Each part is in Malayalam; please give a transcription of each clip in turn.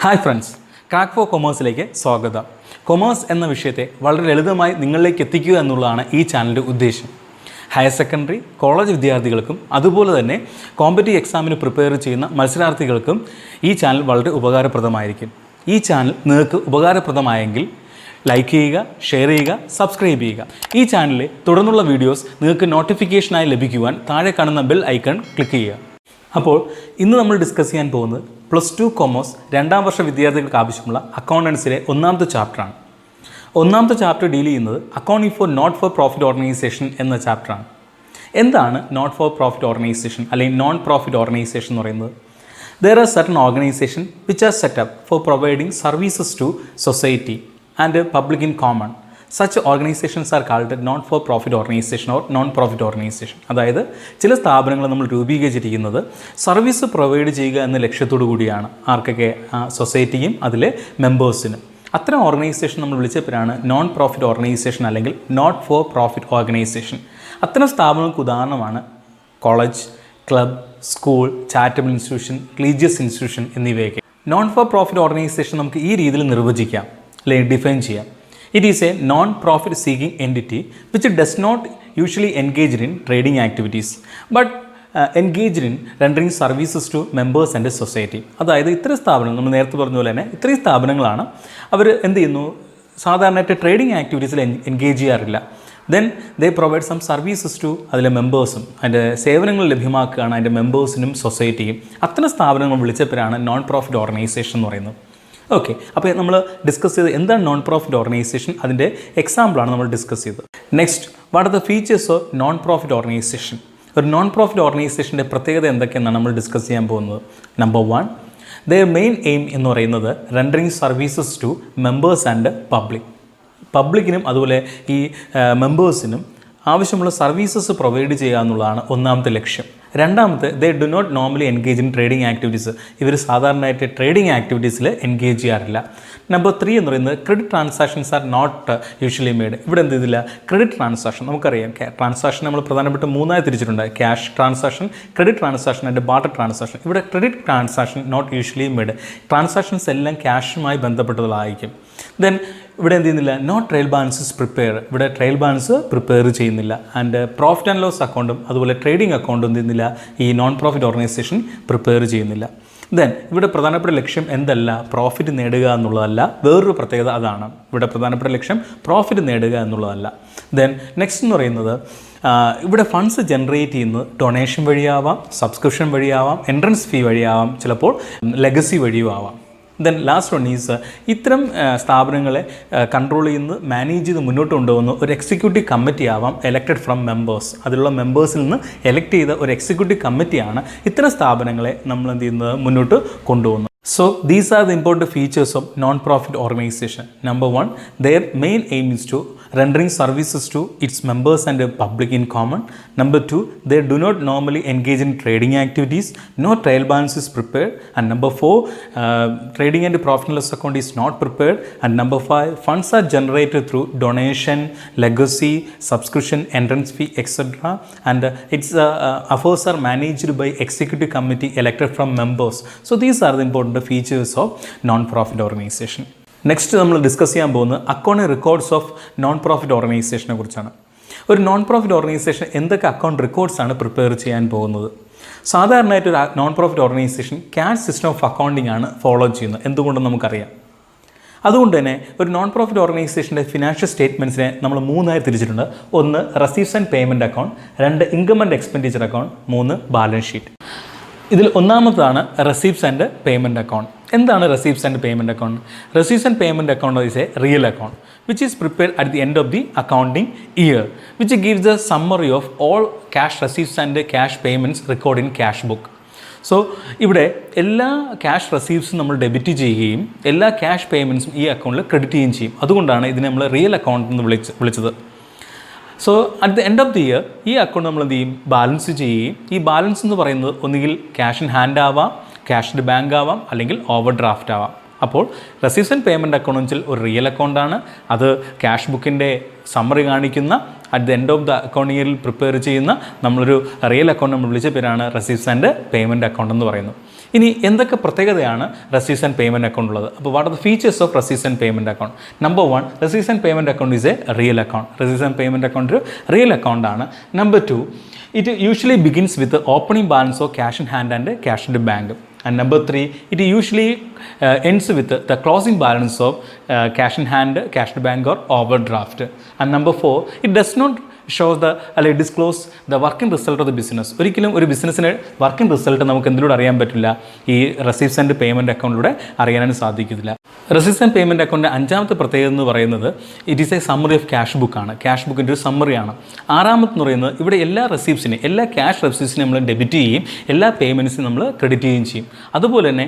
ഹായ് ഫ്രണ്ട്സ്, ക്രാക്ക് ഫോർ കൊമേഴ്സിലേക്ക് സ്വാഗതം. കൊമേഴ്സ് എന്ന വിഷയത്തെ വളരെ ലളിതമായി നിങ്ങളിലേക്ക് എത്തിക്കുക എന്നുള്ളതാണ് ഈ ചാനലിൻ്റെ ഉദ്ദേശം. ഹയർ സെക്കൻഡറി, കോളേജ് വിദ്യാർത്ഥികൾക്കും അതുപോലെ തന്നെ കോമ്പറ്റീവ് എക്സാമിന് പ്രിപ്പയർ ചെയ്യുന്ന മത്സരാർത്ഥികൾക്കും ഈ ചാനൽ വളരെ ഉപകാരപ്രദമായിരിക്കും. ഈ ചാനൽ നിങ്ങൾക്ക് ഉപകാരപ്രദമായെങ്കിൽ ലൈക്ക് ചെയ്യുക, ഷെയർ ചെയ്യുക, സബ്സ്ക്രൈബ് ചെയ്യുക. ഈ ചാനലിലെ തുടർന്നുള്ള വീഡിയോസ് നിങ്ങൾക്ക് നോട്ടിഫിക്കേഷനായി ലഭിക്കുവാൻ താഴെ കാണുന്ന ബെൽ ഐക്കൺ ക്ലിക്ക് ചെയ്യുക. അപ്പോൾ ഇന്ന് നമ്മൾ ഡിസ്കസ് ചെയ്യാൻ പോകുന്നത് +2 കൊമേഴ്സ് 2ാം വർഷ വിദ്യാർത്ഥികൾക്ക് ആവശ്യമുള്ള അക്കൗണ്ടൻസിലെ ഒന്നാമത്തെ ചാപ്റ്ററാണ്. ഒന്നാമത്തെ ചാപ്റ്റർ ഡീൽ ചെയ്യുന്നത് accounting for not for profit organization എന്ന ചാപ്റ്ററാണ്. എന്താണ് നോട്ട് ഫോർ പ്രോഫിറ്റ് ഓർഗനൈസേഷൻ അല്ലെങ്കിൽ നോൺ പ്രോഫിറ്റ് ഓർഗനൈസേഷൻ എന്ന് പറയുന്നത്? There are certain organizations which are set up for providing services to society and public in common. Such organizations are called non-for-profit organization or non-profit organization. അതായത് ചില സ്ഥാപനങ്ങൾ നമ്മൾ രൂപീകരിച്ചിരിക്കുന്നത് സർവീസ് പ്രൊവൈഡ് ചെയ്യുക എന്ന ലക്ഷ്യത്തോടു കൂടിയാണ്. ആർക്കൊക്കെ? സൊസൈറ്റിയും അതിലെ മെമ്പേഴ്സിനും. അത്തരം ഓർഗനൈസേഷൻ നമ്മൾ വിളിച്ചപ്പോഴാണ് നോൺ പ്രോഫിറ്റ് ഓർഗനൈസേഷൻ അല്ലെങ്കിൽ നോട്ട് ഫോർ പ്രോഫിറ്റ് ഓർഗനൈസേഷൻ. അത്തരം സ്ഥാപനങ്ങൾക്ക് ഉദാഹരണമാണ് college, club, school, charitable institution, religious institution എന്നിവയൊക്കെ. നോൺ ഫോർ പ്രോഫിറ്റ് ഓർഗനൈസേഷൻ നമുക്ക് ഈ രീതിയിൽ നിർവചിക്കാം അല്ലെങ്കിൽ ഡിഫൈൻ ചെയ്യാം. It is a non-profit seeking entity which does not usually engage in trading activities but engaged in rendering services to members and society. അതായത് ഇത്തരം സ്ഥാപനങ്ങൾ നമ്മൾ നേരത്തെ പറഞ്ഞ പോലെ തന്നെ ഇത്രയും സ്ഥാപനങ്ങളാണ്. അവർ എന്ത് ചെയ്യുന്നു? സാധാരണയായിട്ട് ട്രേഡിംഗ് ആക്ടിവിറ്റീസിൽ എൻഗേജ് ചെയ്യാറില്ല. Then they provide some services to അതിലെ മെമ്പേഴ്സും. അതിൻ്റെ സേവനങ്ങൾ ലഭ്യമാക്കുകയാണ് അതിൻ്റെ മെമ്പേഴ്സിനും സൊസൈറ്റിയും. അത്തരം സ്ഥാപനങ്ങൾ വിളിച്ചപ്പോഴാണ് നോൺ പ്രോഫിറ്റ് ഓർഗനൈസേഷൻ എന്ന് പറയുന്നത്. ഓക്കെ, അപ്പോൾ നമ്മൾ ഡിസ്കസ് ചെയ്ത് എന്താണ് നോൺ പ്രോഫിറ്റ് ഓർഗനൈസേഷൻ, അതിൻ്റെ എക്സാമ്പിളാണ് നമ്മൾ ഡിസ്കസ് ചെയ്തത്. Next, what are the features of non profit organization? ഒരു നോൺ പ്രോഫിറ്റ് ഓർഗനൈസേഷൻ്റെ പ്രത്യേകത എന്തൊക്കെയെന്നാണ് നമ്മൾ ഡിസ്കസ് ചെയ്യാൻ പോകുന്നത്. നമ്പർ 1, ദെയർ മെയിൻ എയിം എന്ന് പറയുന്നത് rendering services to members and പബ്ലിക്കിനും അതുപോലെ ഈ മെമ്പേഴ്സിനും ആവശ്യമുള്ള സർവീസസ് പ്രൊവൈഡ് ചെയ്യുക എന്നുള്ളതാണ് ഒന്നാമത്തെ ലക്ഷ്യം. രണ്ടാമത്തെ, they do not normally engage in trading activities. ഇവർ സാധാരണയായിട്ട് ട്രേഡിംഗ് ആക്ടിവിറ്റീസിൽ എൻഗേജ് ചെയ്യാറില്ല. നമ്പർ 3 എന്ന് പറയുന്നത് credit transactions are not usually made. ഇവിടെ എന്ത് ചെയ്തില്ല? ക്രെഡിറ്റ് ട്രാൻസാക്ഷൻ നമുക്കറിയാം. ട്രാൻസാക്ഷൻ നമ്മൾ പ്രധാനപ്പെട്ട 3ആയി തിരിച്ചിട്ടുണ്ട്: cash transaction, credit transaction and barter transaction. ഇവിടെ credit transaction not usually made. Transactions എല്ലാം ക്യാഷുമായി ബന്ധപ്പെട്ടതായിരിക്കും. ദെൻ ഇവിടെ എന്ത് ചെയ്യുന്നില്ല? No trial balances prepare. ഇവിടെ ട്രയൽ ബാലൻസ് പ്രിപ്പയർ ചെയ്യുന്നില്ല. ആൻഡ് പ്രോഫിറ്റ് ആൻഡ് ലോസ് അക്കൗണ്ടും അതുപോലെ ട്രേഡിംഗ് അക്കൗണ്ടും എന്ത് ചെയ്യുന്നില്ല? ഈ നോൺ പ്രോഫിറ്റ് ഓർഗനൈസേഷൻ പ്രിപ്പയർ ചെയ്യുന്നില്ല. ദെൻ ഇവിടെ പ്രധാനപ്പെട്ട ലക്ഷ്യം എന്തല്ല? പ്രോഫിറ്റ് നേടുക എന്നുള്ളതല്ല. വേറൊരു പ്രത്യേകത അതാണ്. ഇവിടെ പ്രധാനപ്പെട്ട ലക്ഷ്യം പ്രോഫിറ്റ് നേടുക എന്നുള്ളതല്ല. ദെൻ നെക്സ്റ്റ് എന്ന് പറയുന്നത് ഇവിടെ ഫണ്ട്സ് ജനറേറ്റ് ചെയ്യുന്നത് ഡൊണേഷൻ വഴിയാവാം, സബ്സ്ക്രിപ്ഷൻ വഴിയാവാം, എൻട്രൻസ് ഫീ വഴിയാവാം, ചിലപ്പോൾ ലെഗസി വഴിയും ആവാം. ദെൻ ലാസ്റ്റ് വൺ ഈസ് ഇത്തരം സ്ഥാപനങ്ങളെ കൺട്രോൾ ചെയ്യുന്നത്, മാനേജ് ചെയ്ത് മുന്നോട്ട് കൊണ്ടുപോകുന്ന ഒരു എക്സിക്യൂട്ടീവ് കമ്മിറ്റി ആവാം, എലക്റ്റഡ് ഫ്രം മെമ്പേഴ്സ്. അതിലുള്ള മെമ്പേഴ്സിൽ നിന്ന് എലക്ട് ചെയ്ത ഒരു എക്സിക്യൂട്ടീവ് കമ്മിറ്റിയാണ് ഇത്തരം സ്ഥാപനങ്ങളെ നമ്മൾ എന്ത് ചെയ്യുന്നത്? മുന്നോട്ട് കൊണ്ടുപോകുന്നത്. So these are the important features of non-profit organization. Number 1, their main aim is to rendering services to its members and public in common. Number 2, they do not normally engage in trading activities. No trial balance is prepared. And number 4, trading and profit and loss account is not prepared. And number 5, funds are generated through donation, legacy, subscription, entrance fee, etc. And its affairs are managed by executive committee elected from members. So these are the important features of non profit organisation. Next നമ്മൾ ഡിസ്കസ് ചെയ്യാൻ പോകുന്നത് accounting records of non profit ഓർഗനൈസേഷനെ കുറിച്ചാണ്. ഒരു നോൺ പ്രോഫിറ്റ് ഓർഗനൈസേഷൻ എന്തൊക്കെ അക്കൗണ്ട് റെക്കോർഡ്സാണ് പ്രിപ്പയർ ചെയ്യാൻ പോകുന്നത്? സാധാരണയായിട്ട് ഒരു non profit organisation cash system of accounting ആണ് ഫോളോ ചെയ്യുന്നത്. എന്തുകൊണ്ടെന്ന് നമുക്കറിയാം. അതുകൊണ്ട് തന്നെ ഒരു നോൺ പ്രോഫിറ്റ് ഓർഗനൈസേഷൻ്റെ ഫിനാൻഷ്യൽ സ്റ്റേറ്റ്മെൻറ്റ്സിനെ നമ്മൾ 3ആയി തിരിച്ചിട്ടുണ്ട്. 1, റെസീവ്സ് and payment account. 2, income and expenditure account. 3, balance sheet. ഇതിൽ ഒന്നാമതാണ് റെസീപ്റ്റ്സ് ആൻഡ് പേയ്മെൻറ്റ് അക്കൗണ്ട്. എന്താണ് receipts and payment account? Receipts and payment account is a real account which is prepared at the end of the accounting year, which gives a summary of all cash receipts and cash payments recorded in cash book. So ഇവിടെ എല്ലാ ക്യാഷ് റെസീപ്റ്റ്സും നമ്മൾ ഡെബിറ്റ് ചെയ്യുകയും എല്ലാ ക്യാഷ് പേയ്മെൻറ്റ്സും ഈ അക്കൗണ്ടിൽ ക്രെഡിറ്റ് ചെയ്യുകയും ചെയ്യും. അതുകൊണ്ടാണ് ഇതിനെ നമ്മൾ റിയൽ അക്കൗണ്ട് എന്ന് വിളിച്ചത്. So at the end of the year ഈ അക്കൗണ്ട് നമ്മൾ എന്ത് ചെയ്യും? ബാലൻസ് ചെയ്യുകയും ഈ ബാലൻസ് എന്ന് പറയുന്നത് ഒന്നുകിൽ ക്യാഷ് ഇൻ ഹാൻഡ് ആവാം, ക്യാഷ് ഇൻ ബാങ്ക് ആവാം, അല്ലെങ്കിൽ ഓവർ ഡ്രാഫ്റ്റ് ആവാം. അപ്പോൾ റെസീവ്സ് ആൻഡ് പേയ്മെൻറ്റ് അക്കൗണ്ട് എന്ന് വെച്ചാൽ ഒരു റിയൽ അക്കൗണ്ടാണ്. അത് ക്യാഷ് ബുക്കിൻ്റെ സമ്മറി കാണിക്കുന്ന at the end of the account ഇയറിൽ പ്രിപ്പയർ ചെയ്യുന്ന നമ്മളൊരു റിയൽ അക്കൗണ്ട് നമ്മൾ വിളിച്ച പേരാണ് റെസീവ്സ് ആൻഡ് പേയ്മെൻറ്റ് അക്കൗണ്ട് എന്ന് പറയുന്നത്. ഇനി എന്തൊക്കെ പ്രത്യേകതയാണ് റെസീവ്സ് ആൻഡ് പേയ്മെൻറ്റ് അക്കൗണ്ട് ഉള്ളത്? അപ്പോൾ what are the features of റെസീവ്സ് ആൻഡ് പേയ്മെൻറ്റ് അക്കൗണ്ട്? നമ്പർ 1, റെസീവ്സ് and payment account is a real account. റെസീവ്സ് ആൻഡ് പേയ്മെൻറ്റ് അക്കൗണ്ട് ഒരു റിയൽ അക്കൗണ്ടാണ്. Number 2, it usually begins with the opening balance of cash in hand and cash in the bank. And number 3, it usually ends with the closing balance of cash in hand, cash in the bank or overdraft. And number 4, it does not shows the അല്ലെങ്കിൽ disclose the working result of the business. ഒരിക്കലും ഒരു ബിസിനസ്സിന് വർക്കിംഗ് റിസൾട്ട് നമുക്ക് എന്തിലൂടെ അറിയാൻ പറ്റില്ല? ഈ റെസീവ്സ് ആൻഡ് പേയ്മെൻറ്റ് അക്കൗണ്ടിലൂടെ അറിയാനും സാധിക്കത്തില്ല. റെസീവ്സ് ആൻഡ് പേയ്മെൻറ്റ് അക്കൗണ്ടിൻ്റെ 5ാമത്തെ പ്രത്യേകത എന്ന് പറയുന്നത് it is A summary of cash ബുക്കാണ്. ക്യാഷ് ബുക്കിൻ്റെ ഒരു സമ്മറിയാണ്. 6ാമത്തെന്ന് പറയുന്നത് ഇവിടെ എല്ലാ റെസീവ്സിനെയും എല്ലാ ക്യാഷ് റെസീവ്സിനെയും നമ്മൾ ഡെബിറ്റ് ചെയ്യും, എല്ലാ പേയ്മെൻറ്റ്സിനും നമ്മൾ ക്രെഡിറ്റ് ചെയ്യുകയും ചെയ്യും. അതുപോലെ തന്നെ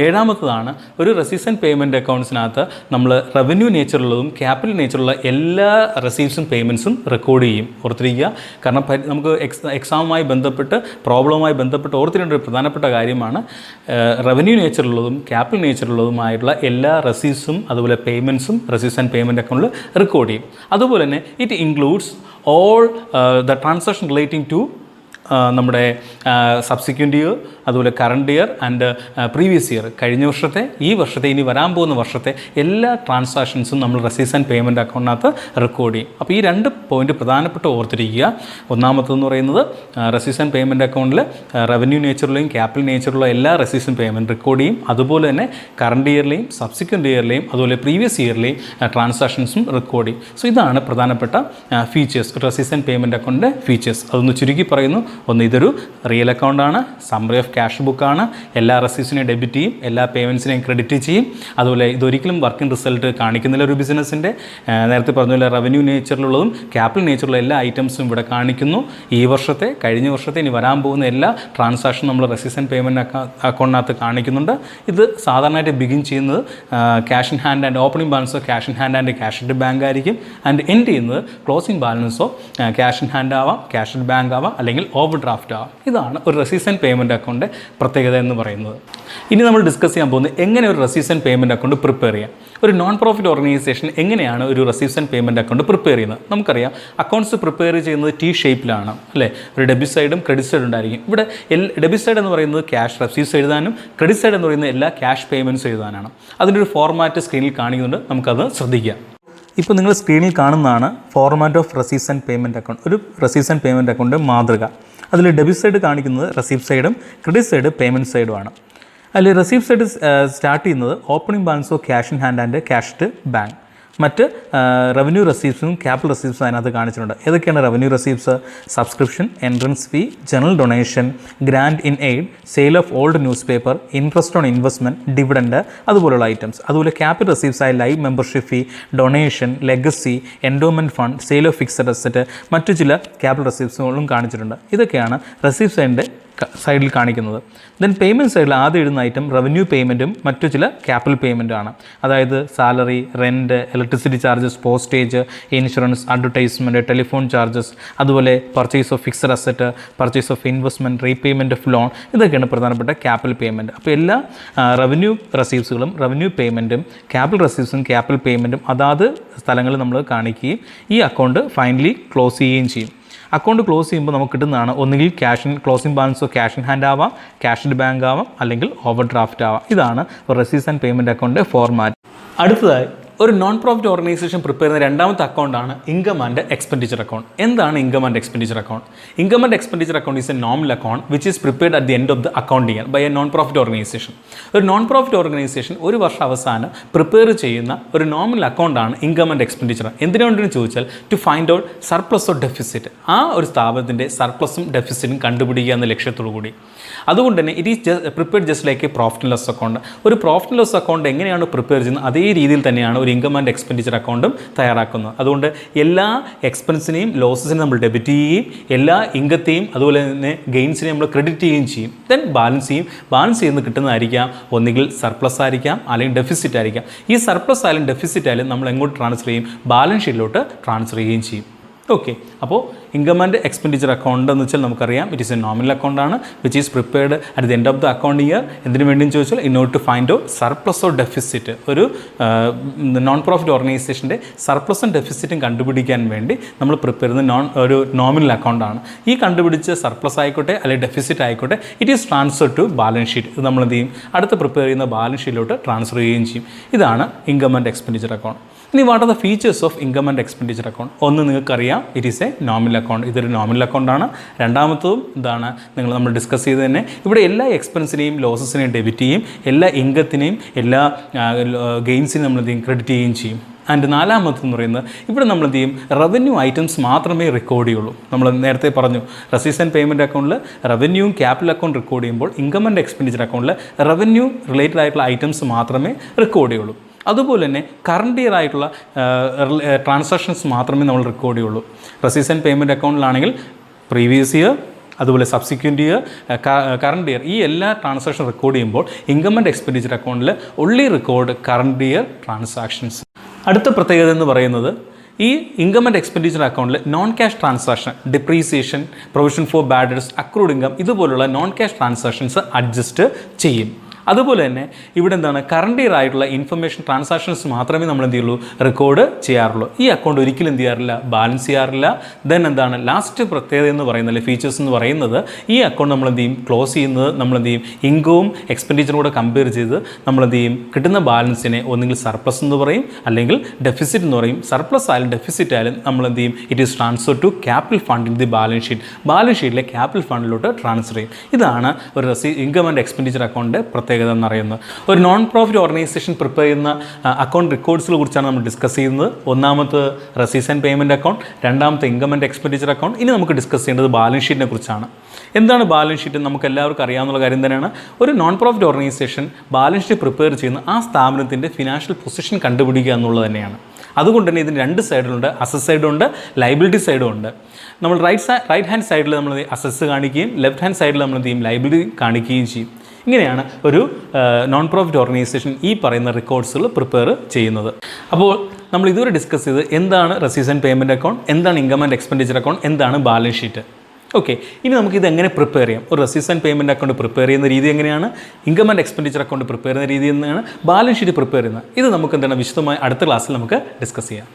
7ാമത്തതാണ് ഒരു റെസീവ്സ് ആൻഡ് പേയ്മെൻറ്റ് അക്കൗണ്ട്സിനകത്ത് നമ്മൾ റവന്യൂ നേച്ചറുള്ളതും ക്യാപിറ്റൽ നേച്ചറുള്ള എല്ലാ റെസീവ്സും പേയ്മെൻറ്റ്സും റെക്കോർഡ് ചെയ്യും. ഓർത്തിരിക്കുക, കാരണം നമുക്ക് എക്സാമുമായി ബന്ധപ്പെട്ട് പ്രോബ്ലവുമായി ബന്ധപ്പെട്ട് ഓർത്തിരേണ്ട ഒരു പ്രധാനപ്പെട്ട കാര്യമാണ് റവന്യൂ നേച്ചറുള്ളതും ക്യാപിറ്റൽ നേച്ചറുള്ളതുമായിട്ടുള്ള എല്ലാ റെസീവ്സും അതുപോലെ പേയ്മെൻറ്റ്സും റെസീവ്സ് ആൻഡ് പേയ്മെൻറ്റ് അക്കൗണ്ടിൽ റെക്കോർഡ് ചെയ്യും. അതുപോലെ തന്നെ it includes all the transaction relating to നമ്മുടെ സബ്സിക്വൻ്റ് ഇയർ, അതുപോലെ current year and previous year, കഴിഞ്ഞ വർഷത്തെ, ഈ വർഷത്തെ, ഇനി വരാൻ പോകുന്ന വർഷത്തെ എല്ലാ ട്രാൻസാക്ഷൻസും നമ്മൾ റെസീവ്സ് ആൻഡ് പേയ്മെൻറ്റ് അക്കൗണ്ടിനകത്ത് റെക്കോർഡ് ചെയ്യും. അപ്പോൾ ഈ 2 പോയിൻറ്റ് പ്രധാനപ്പെട്ട് ഓർത്തിരിക്കുക. ഒന്നാമത്തെന്ന് പറയുന്നത് റെസീവ്സ് ആൻഡ് പേയ്മെൻറ്റ് അക്കൗണ്ടിൽ റവന്യൂ നേച്ചറിലെയും ക്യാപിറ്റൽ നേച്ചറിലുള്ള എല്ലാ റെസീവ്സും പേയ്മെൻറ്റ് റെക്കോർഡ് ചെയ്യും. അതുപോലെ തന്നെ കറണ്ട് ഇയറിലെയും സബ്സിക്വൻ്റ് ഇയറിലെയും അതുപോലെ പ്രീവിയസ് ഇയറിലെയും ട്രാൻസാക്ഷൻസും റെക്കോർഡ് ചെയ്യും. സോ ഇതാണ് പ്രധാനപ്പെട്ട ഫീച്ചേഴ്സ്, റെസീവ്സ് ആൻഡ് പേയ്മെൻറ്റ് അക്കൗണ്ടിൻ്റെ ഫീച്ചേഴ്സ്. അതൊന്ന് ചുരുക്കി പറയുന്നു. ഒന്ന്, ഇതൊരു റിയൽ അക്കൗണ്ടാണ്, സമ്മറി ഓഫ് ക്യാഷ് ബുക്കാണ്, എല്ലാ റെസീവ്സിനെയും ഡെബിറ്റ് ചെയ്യും, എല്ലാ പേയ്മെൻറ്റ്സിനെയും ക്രെഡിറ്റ് ചെയ്യും. അതുപോലെ ഇതൊരിക്കലും വർക്കിംഗ് റിസൾട്ട് കാണിക്കുന്നില്ല ഒരു ബിസിനസ്സിൻ്റെ. നേരത്തെ പറഞ്ഞ റവന്യൂ നേച്ചറിലുള്ളതും ക്യാപിറ്റൽ നേച്ചറിലുള്ള എല്ലാ ഐറ്റംസും ഇവിടെ കാണിക്കുന്നു. ഈ വർഷത്തെ, കഴിഞ്ഞ വർഷത്തെ, ഇനി വരാൻ പോകുന്ന എല്ലാ ട്രാൻസാക്ഷനും നമ്മൾ റെസീവ്സ് ആൻഡ് പേയ്മെൻറ്റ് അക്കൗണ്ടിനകത്ത് കാണിക്കുന്നുണ്ട്. ഇത് സാധാരണയായിട്ട് ബിഗിൻ ചെയ്യുന്നത് cash in hand and opening balance of cash in hand and cash in bank ആയിരിക്കും. ആൻഡ് എൻഡ് ചെയ്യുന്നത് closing balance of cash in hand ആവാം, ക്യാഷ് ഇൻ ബാങ്ക് ആവാം, അല്ലെങ്കിൽ ഓവർ ഡ്രാഫ്റ്റ് ആവാം. ഇതാണ് ഒരു റെസീവ്സ് ആൻഡ് പേയ്മെൻറ്റ് അക്കൗണ്ടിൻ്റെ പ്രത്യേകത എന്ന് പറയുന്നത്. ഇനി നമ്മൾ ഡിസ്കസ് ചെയ്യാൻ പോകുന്നത് എങ്ങനെ ഒരു റെസീവ്സ് ആൻഡ് പേയ്മെൻറ്റ് അക്കൗണ്ട് പ്രിപ്പയർ ചെയ്യാം. ഒരു നോൺ പ്രോഫിറ്റ് ഓർഗനൈസേഷൻ എങ്ങനെയാണ് ഒരു റെസീവ്സ് ആൻഡ് പേയ്മെൻറ്റ് അക്കൗണ്ട് പ്രിപ്പയർ ചെയ്യുന്നത്? നമുക്കറിയാം, അക്കൗണ്ട്സ് പ്രിപ്പയർ ചെയ്യുന്നത് T ഷേപ്പിലാണ്, അല്ലേ? ഒരു ഡെബിറ്റ് സൈഡും ക്രെഡിറ്റ് സൈഡും ഉണ്ടായിരിക്കും. ഇവിടെ ഡെബിറ്റ് സൈഡ് എന്ന് പറയുന്നത് ക്യാഷ് റെസീവ്സ് എഴുതാനും ക്രെഡിറ്റ് സൈഡ് എന്ന് പറയുന്നത് എല്ലാ ക്യാഷ് പേയ്മെൻറ്റ്സ് എഴുതാനാണ്. അതിൻ്റെ ഒരു ഫോർമാറ്റ് സ്ക്രീനിൽ കാണിക്കുന്നുണ്ട്, നമുക്കത് ശ്രദ്ധിക്കാം. ഇപ്പോൾ നിങ്ങൾ സ്ക്രീനിൽ കാണുന്നതാണ് ഫോർമാറ്റ് ഓഫ് റെസീവ്സ് ആൻഡ് പേയ്മെൻറ്റ് അക്കൗണ്ട്, ഒരു റെസീവ്സ് ആൻഡ് പേയ്മെൻറ്റ് അക്കൗണ്ട് മാതൃക. അതിൽ ഡെബിറ്റ് സൈഡ് കാണിക്കുന്നത് റെസീവ്റ്റ് സൈഡും ക്രെഡിറ്റ് സൈഡ് പേയ്മെൻറ്റ് സൈഡുമാണ്. അതിൽ റെസീവ്റ്റ് സൈഡ് സ്റ്റാർട്ട് ചെയ്യുന്നത് opening balance of cash in hand and cash to bank. മറ്റ് റവന്യൂ റെസീവ്സും ക്യാപിറ്റൽ റെസീവ്സും അതിനകത്ത് കാണിച്ചിട്ടുണ്ട്. ഏതൊക്കെയാണ് റവന്യൂ റെസീവ്സ്? Subscription, entrance fee, general donation, grant in aid, sale of old newspaper, interest on investment, dividend, അതുപോലുള്ള ഐറ്റംസ്. അതുപോലെ ക്യാപിറ്റൽ റെസീവ്സ് ആയ life membership fee, donation, legacy, endowment fund, sale of fixed asset, മറ്റു ചില ക്യാപിറ്റൽ റെസീവ്സുകളും കാണിച്ചിട്ടുണ്ട്. ഇതൊക്കെയാണ് റെസീവ്സ് സൈഡിൻ്റെ സൈഡിൽ കാണിക്കുന്നത്. ദെൻ പേയ്മെൻറ്റ് സൈഡിൽ ആദ്യം എഴുതുന്ന ഐറ്റം റവന്യൂ പേയ്മെൻറ്റും മറ്റു ചില ക്യാപിറ്റൽ പേയ്മെൻറ്റുമാണ്. അതായത് salary, rent, electricity charges, postage, insurance, advertisement, telephone charges, അതുപോലെ purchase of fixed asset, purchase of investment, repayment of loan, ഇതൊക്കെയാണ് പ്രധാനപ്പെട്ട ക്യാപിറ്റൽ പേയ്മെൻറ്റ്. അപ്പോൾ എല്ലാ റവന്യൂ റെസീവ്സുകളും റവന്യൂ പേയ്മെൻറ്റും ക്യാപിറ്റൽ റെസീവ്സും ക്യാപിറ്റൽ പേയ്മെൻറ്റും അതാത് സ്ഥലങ്ങളിൽ നമ്മൾ കാണിക്കുകയും ഈ അക്കൗണ്ട് ഫൈനലി ക്ലോസ് ചെയ്യുകയും ചെയ്യും. അക്കൗണ്ട് ക്ലോസ് ചെയ്യുമ്പോൾ നമുക്ക് കിട്ടുന്നതാണ് ഒന്നുകിൽ closing balance of cash in hand ആവാം, ക്യാഷ് ഇൻ ബാങ്ക് ആവാം, അല്ലെങ്കിൽ ഓവർ ഡ്രാഫ്റ്റ് ആവാം. ഇതാണ് receives and payment account format. അടുത്തതായി ഒരു നോൺ പ്രോഫിറ്റ് ഓർഗനൈസേഷൻ പ്രിപ്പയർ ചെയ്യുന്ന 2ാമത്തെ അക്കൗണ്ടാണ് ഇൻകം ആൻഡ് എക്സ്പെൻഡിച്ചർ അക്കൗണ്ട്. എന്താണ് income and expenditure account? Income and expenditure account is a nominal account which is prepared at the end of the account year by a non profit organization. ഒരു നോൺ പ്രോഫിറ്റ് ഓർഗനൈസേഷൻ ഒരു വർഷം അവസാനം പ്രിപ്പയർ ചെയ്യുന്ന ഒരു നോമിനൽ അക്കൗണ്ടാണ് ഇൻകം ആൻഡ് എക്സ്പെൻഡിച്ചർ. എന്തിനുകൊണ്ടെന്ന് ചോദിച്ചാൽ to find out surplus or deficit, ആ ഒരു സ്ഥാപനത്തിൻ്റെ സർപ്ലസും ഡെഫിസിറ്റും കണ്ടുപിടിക്കുക എന്ന ലക്ഷ്യത്തോടു കൂടി. അതുകൊണ്ട് തന്നെ it is prepared just like a profit and loss account. ഒരു പ്രോഫിറ്റ് ആൻഡ് ലോസ് അക്കൗണ്ട് എങ്ങനെയാണ് പ്രിപ്പയർ ചെയ്യുന്നത് അതേ രീതിയിൽ തന്നെയാണ് ഒരു ഇൻകം ആൻഡ് എക്സ്പെൻഡിച്ചർ അക്കൗണ്ടും തയ്യാറാക്കുന്നത്. അതുകൊണ്ട് എല്ലാ എക്സ്പെൻസിനെയും ലോസസിനെയും നമ്മൾ ഡെബിറ്റ് ചെയ്യുകയും എല്ലാ ഇൻകത്തെയും അതുപോലെ തന്നെ ഗെയിൻസിനെയും നമ്മൾ ക്രെഡിറ്റ് ചെയ്യുകയും ചെയ്യും. ദെൻ ബാലൻസ് ചെയ്യും. ബാലൻസ് ചെയ്യുന്ന കിട്ടുന്നതായിരിക്കാം ഒന്നുകിൽ സർപ്ലസ് ആയിരിക്കാം അല്ലെങ്കിൽ ഡെഫിസിറ്റ് ആയിരിക്കാം. ഈ സർപ്ലസ് ആയാലും ഡെഫിസിറ്റ് ആയാലും നമ്മൾ എങ്ങോട്ട് ട്രാൻസ്ഫർ ചെയ്യും? ബാലൻസ് ഷീറ്റിലോട്ട് ട്രാൻസ്ഫർ ചെയ്യുകയും ചെയ്യും. ഓക്കെ, അപ്പോൾ ഇൻകം ആൻഡ് എക്സ്പെൻഡിച്ചർ അക്കൗണ്ട് എന്ന് വെച്ചാൽ നമുക്കറിയാം it is a nominal account ആണ് which is prepared at the end of the account year. എന്തിനു വേണ്ടിയെന്ന് ചോദിച്ചാൽ in order to find out surplus or deficit. ഒരു നോൺ പ്രോഫിറ്റ് ഓർഗനൈസേഷൻ്റെ സർപ്ലസും ഡെഫിസിറ്റും കണ്ടുപിടിക്കാൻ വേണ്ടി നമ്മൾ പ്രിപ്പയർ ചെയ്യുന്ന ഒരു നോമിനൽ അക്കൗണ്ടാണ്. ഈ കണ്ടുപിടിച്ച സർപ്ലസ് ആയിക്കോട്ടെ അല്ലെങ്കിൽ ഡെഫിസിറ്റ് ആയിക്കോട്ടെ it is transfer to balance sheet. ഇത് നമ്മൾ എന്ത് ചെയ്യും, അടുത്ത് പ്രിപ്പയർ ചെയ്യുന്ന ബാലൻസ് ഷീറ്റിലോട്ട് ട്രാൻസ്ഫർ ചെയ്യുകയും ചെയ്യും. ഇതാണ് ഇൻകം ആൻഡ് എക്സ്പെൻഡിച്ചർ അക്കൗണ്ട്. ഇനി what are the features of income and expenditure account? ഒന്ന് നിങ്ങൾക്കറിയാം it is a nominal account. ഇതൊരു നോമിനൽ അക്കൗണ്ടാണ്. രണ്ടാമത്തതും ഇതാണ് നമ്മൾ ഡിസ്കസ് ചെയ്ത് തന്നെ ഇവിടെ എല്ലാ എക്സ്പെൻസിനെയും ലോസസിനെയും ഡെബിറ്റ് ചെയ്യും, എല്ലാ ഇൻകത്തിനെയും എല്ലാ ഗെയിൻസിനെയും നമ്മൾ എന്ത് ചെയ്യും, ക്രെഡിറ്റ് ചെയ്യുകയും ചെയ്യും. ആൻഡ് നാലാമത്തെന്ന് പറയുന്നത് ഇവിടെ നമ്മൾ എന്ത് ചെയ്യും, റവന്യൂ ഐറ്റംസ് മാത്രമേ റെക്കോർഡ് ചെയ്യുള്ളൂ. നമ്മൾ നേരത്തെ പറഞ്ഞു റെസീവ്സ് ആൻഡ് പേയ്മെൻറ്റ് അക്കൗണ്ടിൽ റവന്യൂവും ക്യാപിറ്റൽ അക്കൗണ്ട് റെക്കോർഡ് ചെയ്യുമ്പോൾ ഇൻകം ആൻഡ് എക്സ്പെൻഡിച്ചർ അക്കൗണ്ടിൽ റവന്യൂ റിലേറ്റഡ് ആയിട്ടുള്ള ഐറ്റംസ് മാത്രമേ റെക്കോർഡ് ചെയ്യുള്ളൂ. അതുപോലെ തന്നെ കറണ്ട് ഇയർ ആയിട്ടുള്ള ട്രാൻസാക്ഷൻസ് മാത്രമേ നമ്മൾ റെക്കോർഡ് ചെയ്യുള്ളൂ. Receives and payment അക്കൗണ്ടിലാണെങ്കിൽ previous year, അതുപോലെ സബ്സിക്വൻറ്റ് ഇയർ, കറണ്ട് ഇയർ, ഈ എല്ലാ ട്രാൻസാക്ഷൻ റെക്കോർഡ് ചെയ്യുമ്പോൾ ഇൻകം ആൻഡ് എക്സ്പെൻഡിച്ചർ അക്കൗണ്ടിൽ only record current year transactions. അടുത്ത പ്രത്യേകത എന്ന് പറയുന്നത് ഈ ഇൻകം ആൻഡ് എക്സ്പെൻഡിച്ചർ അക്കൗണ്ടിൽ non cash transaction, depreciation, provision for bad debts, accrued income ഇതുപോലുള്ള നോൺ ക്യാഷ് ട്രാൻസാക്ഷൻസ് അഡ്ജസ്റ്റ് ചെയ്യും. അതുപോലെ തന്നെ ഇവിടെ എന്താണ്, കറണ്ട് ഇയർ ആയിട്ടുള്ള ഇൻഫർമേഷൻ ട്രാൻസാക്ഷൻസ് മാത്രമേ നമ്മൾ എന്ത് ചെയ്യുള്ളൂ, റെക്കോർഡ് ചെയ്യാറുള്ളൂ. ഈ അക്കൗണ്ട് ഒരിക്കലും എന്ത് ചെയ്യാറില്ല, ബാലൻസ് ചെയ്യാറില്ല. ദെൻ എന്താണ് ലാസ്റ്റ് പ്രത്യേകത എന്ന് പറയുന്നത്, ഫീച്ചേഴ്സ് എന്ന് പറയുന്നത്, ഈ അക്കൗണ്ട് നമ്മൾ എന്ത് ചെയ്യും, ക്ലോസ് ചെയ്യുന്നത് നമ്മൾ എന്ത് ചെയ്യും, ഇൻകവും എക്സ്പെൻഡിച്ചറും കൂടെ കമ്പയർ ചെയ്ത് നമ്മൾ എന്ത് ചെയ്യും, കിട്ടുന്ന ബാലൻസിനെ ഒന്നുകിൽ സർപ്ലസ് എന്ന് പറയും അല്ലെങ്കിൽ ഡെഫിസിറ്റ് എന്ന് പറയും. സർപ്ലസ് ആയാലും ഡെഫിസിറ്റ് ആയാലും നമ്മൾ എന്ത് ചെയ്യും, it is transfer to capital fund in the balance sheet. Balance ഷീറ്റിലെ ക്യാപിറ്റൽ ഫണ്ടിലോട്ട് ട്രാൻസ്ഫർ ചെയ്യും. ഇതാണ് ഒരു ഇൻകം ആൻഡ് എക്സ്പെൻഡിച്ചർ അക്കൗണ്ടിൻ്റെ പ്രത്യേകത എന്നറിയുന്നത്. ഒരു നോൺ പ്രോഫിറ്റ് ഓർഗനൈസേഷൻ പ്രിപ്പയർ ചെയ്യുന്ന അക്കൗണ്ട് റെക്കോർഡ്സിനെ കുറിച്ചാണ് നമ്മൾ ഡിസ്കസ് ചെയ്യുന്നത്. ഒന്നാമത്തെ റെസീവ്സ് ആൻഡ് പേയ്മെൻറ്റ് അക്കൗണ്ട്, രണ്ടാമത്തെ ഇൻകം ആൻഡ് എക്സ്പെൻഡിച്ചർ അക്കൗണ്ട്. ഇനി നമുക്ക് ഡിസ്കസ് ചെയ്യേണ്ടത് ബാലൻസ് ഷീറ്റിനെ കുറിച്ചാണ്. എന്താണ് ബാലൻസ് ഷീറ്റ്? നമുക്ക് എല്ലാവർക്കും അറിയാവുന്ന കാര്യം തന്നെയാണ്. ഒരു non profit organisation balance sheet prepare ചെയ്യുന്ന ആ സ്ഥാപനത്തിൻ്റെ ഫിനാൻഷ്യൽ പൊസിഷൻ കണ്ടുപിടിക്കുക എന്നുള്ളത് തന്നെയാണ്. അതുകൊണ്ട് തന്നെ ഇതിന് രണ്ട് സൈഡിലുണ്ട്, അസറ്റ് സൈഡും ഉണ്ട്, ലൈബിലിറ്റി സൈഡും ഉണ്ട്. നമ്മൾ റൈറ്റ് ഹാൻഡ് സൈഡിൽ നമ്മൾ അസറ്റ്സ് കാണിക്കുകയും ലെഫ്റ്റ് ഹാൻഡ് സൈഡിൽ നമ്മൾ എന്ത് ചെയ്യും, ലൈബിലിറ്റി കാണിക്കുകയും ചെയ്യും. ഇങ്ങനെയാണ് ഒരു നോൺ പ്രോഫിറ്റ് ഓർഗനൈസേഷൻ ഈ പറയുന്ന റെക്കോർഡ്സുകൾ പ്രിപ്പയർ ചെയ്യുന്നത്. അപ്പോൾ നമ്മൾ ഇതുവരെ ഡിസ്കസ് ചെയ്ത് എന്താണ് റെസീവ്സ് ആൻഡ് പേയ്മെൻറ്റ് അക്കൗണ്ട്, എന്താണ് ഇൻകം ആൻഡ് എക്സ്പെൻഡിച്ചർ അക്കൗണ്ട്, എന്താണ് ബാലൻസ് ഷീറ്റ്. ഓക്കെ, ഇനി നമുക്കിത് എങ്ങനെ പ്രിപ്പയർ ചെയ്യാം. ഒരു റെസീവ്സ് ആൻഡ് പേയ്മെൻറ്റ് അക്കൗണ്ട് പ്രിപ്പയർ ചെയ്യുന്ന രീതി എങ്ങനെയാണ്, income and expenditure account prepare ചെയ്യുന്ന രീതി എന്നാണ്, ബാലൻസ് ഷീറ്റ് പ്രിപ്പയർ ചെയ്യുന്നത്. ഇത് നമുക്ക് എന്താണ് വിശദമായി അടുത്ത ക്ലാസ്സിൽ നമുക്ക് ഡിസ്കസ് ചെയ്യാം.